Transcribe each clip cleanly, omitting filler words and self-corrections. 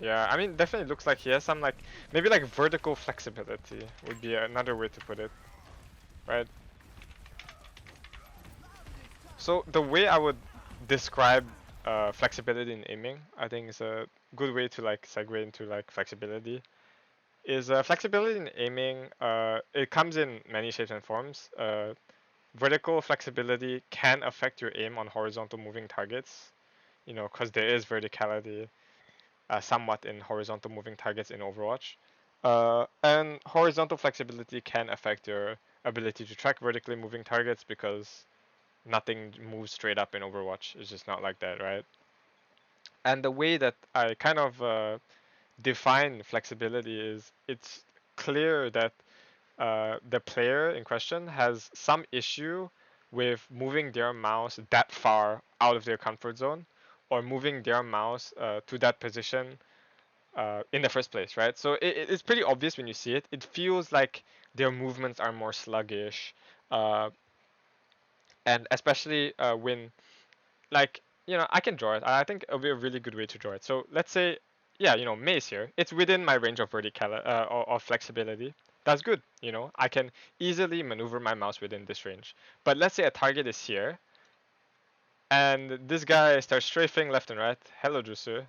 Yeah, I mean, definitely looks like he has some like maybe like vertical flexibility would be another way to put it, right? So the way I would describe flexibility in aiming, I think is a good way to like segue into like flexibility. Is flexibility in aiming? It comes in many shapes and forms. Vertical flexibility can affect your aim on horizontal moving targets. You know, because there is verticality somewhat in horizontal moving targets in Overwatch. And horizontal flexibility can affect your ability to track vertically moving targets because nothing moves straight up in Overwatch. It's just not like that, right? And the way that I kind of define flexibility is it's clear that the player in question has some issue with moving their mouse that far out of their comfort zone or moving their mouse to that position in the first place, right? So it's pretty obvious when you see it. It feels like their movements are more sluggish, uh, and especially when, like, you know, I can draw it. I think it'll be a really good way to draw it. So let's say, yeah, you know, maze here. It's within my range of of flexibility. That's good. You know, I can easily maneuver my mouse within this range. But let's say a target is here, and this guy starts strafing left and right. Hello, Jusu.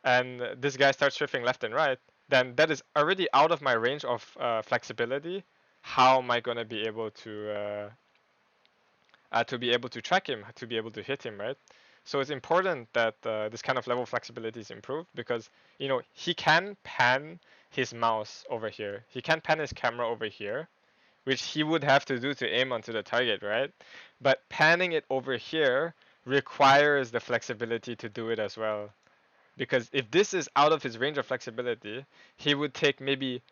And this guy starts strafing left and right, then that is already out of my range of flexibility. How am I gonna be able to be able to track him, to be able to hit him, right? So it's important that this kind of level of flexibility is improved because you know he can pan his mouse over here, he can pan his camera over here, which he would have to do to aim onto the target, right? But panning it over here requires the flexibility to do it as well. Because if this is out of his range of flexibility, he would take maybe,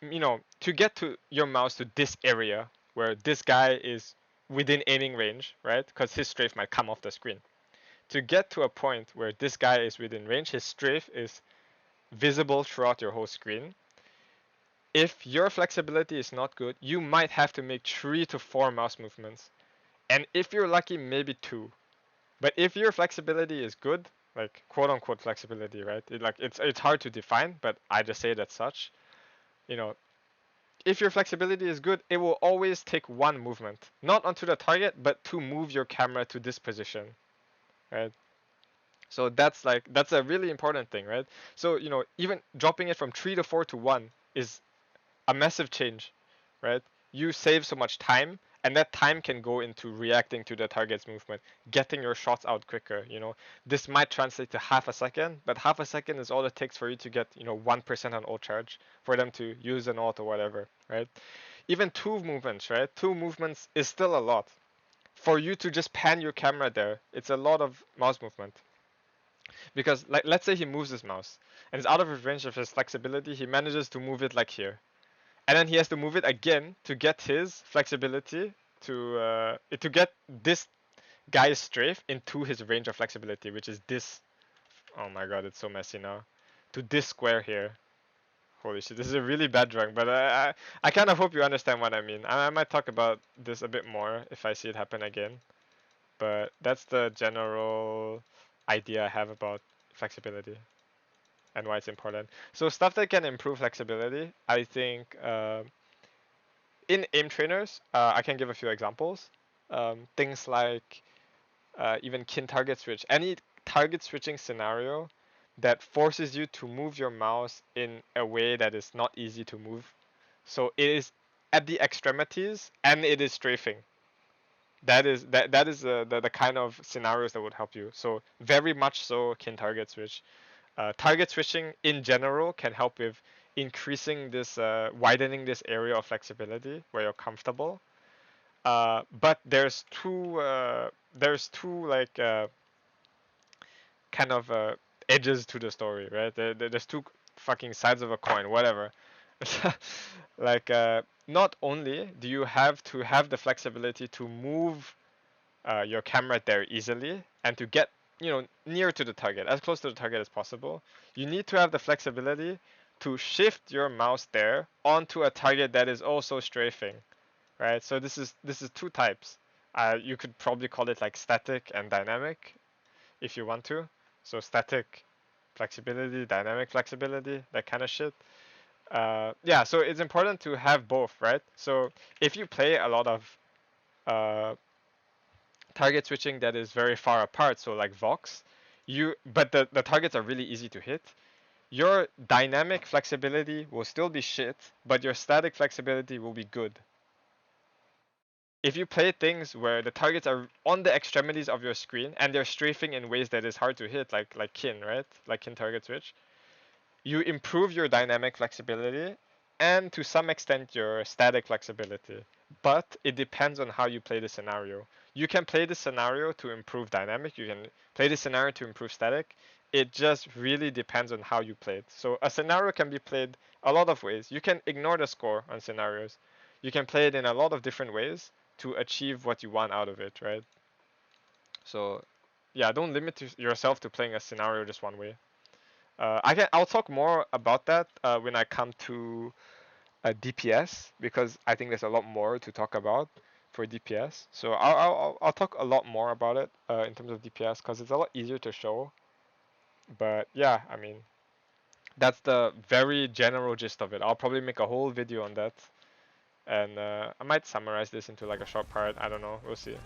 you know, to get to your mouse to this area where this guy is within aiming range, right? Because his strafe might come off the screen. To get to a point where this guy is within range, his strafe is visible throughout your whole screen. If your flexibility is not good, you might have to make 3 to 4 mouse movements. And if you're lucky, maybe 2. But if your flexibility is good, like quote unquote flexibility, right? It's hard to define, but I just say it as such. You know, if your flexibility is good, it will always take 1 movement, not onto the target, but to move your camera to this position, right? So that's a really important thing, right? So you know, even dropping it from 3 to 4 to 1 is a massive change, right? You save so much time, and that time can go into reacting to the target's movement, getting your shots out quicker. You know, this might translate to half a second, but half a second is all it takes for you to get 1% on ult charge for them to use an ult or whatever, right? Even 2 movements, right? 2 movements is still a lot. For you to just pan your camera there, it's a lot of mouse movement. Because like let's say he moves his mouse and it's out of his range of his flexibility, he manages to move it like here, and then he has to move it again to get his flexibility to get this guy's strafe into his range of flexibility, which is this. Oh my god, it's so messy now. To this square here. Holy shit, this is a really bad drawing, but I kind of hope you understand what I mean. I might talk about this a bit more if I see it happen again, but that's the general idea I have about flexibility and why it's important. So stuff that can improve flexibility, I think in aim trainers, I can give a few examples. Things like even kin target switch, any target switching scenario that forces you to move your mouse in a way that is not easy to move. So it is at the extremities and it is strafing. That is the kind of scenarios that would help you. So very much so kin target switch. Target switching in general can help with increasing this, widening this area of flexibility where you're comfortable. But there's two like kind of edges to the story, right? There's two fucking sides of a coin, whatever. Like not only do you have to have the flexibility to move your camera there easily and to get near to the target, as close to the target as possible, you need to have the flexibility to shift your mouse there onto a target that is also strafing, right? So this is 2 types. You could probably call it like static and dynamic if you want to. So static flexibility, dynamic flexibility, that kind of shit. Yeah, so it's important to have both, right? So if you play a lot of uh, target switching that is very far apart, so like Vox, but the targets are really easy to hit, your dynamic flexibility will still be shit, but your static flexibility will be good. If you play things where the targets are on the extremities of your screen and they're strafing in ways that is hard to hit, like Kin, right? Like Kin target switch, you improve your dynamic flexibility and to some extent your static flexibility. But it depends on how you play the scenario. You can play the scenario to improve dynamic, you can play the scenario to improve static. It just really depends on how you play it. So a scenario can be played a lot of ways. You can ignore the score on scenarios. You can play it in a lot of different ways to achieve what you want out of it, right? So yeah, don't limit yourself to playing a scenario just one way. I'll talk more about that when I come to DPS because I think there's a lot more to talk about for DPS. So I'll talk a lot more about it in terms of DPS because it's a lot easier to show. But yeah, I mean that's the very general gist of it. I'll probably make a whole video on that, and I might summarize this into like a short part. I don't know. We'll see.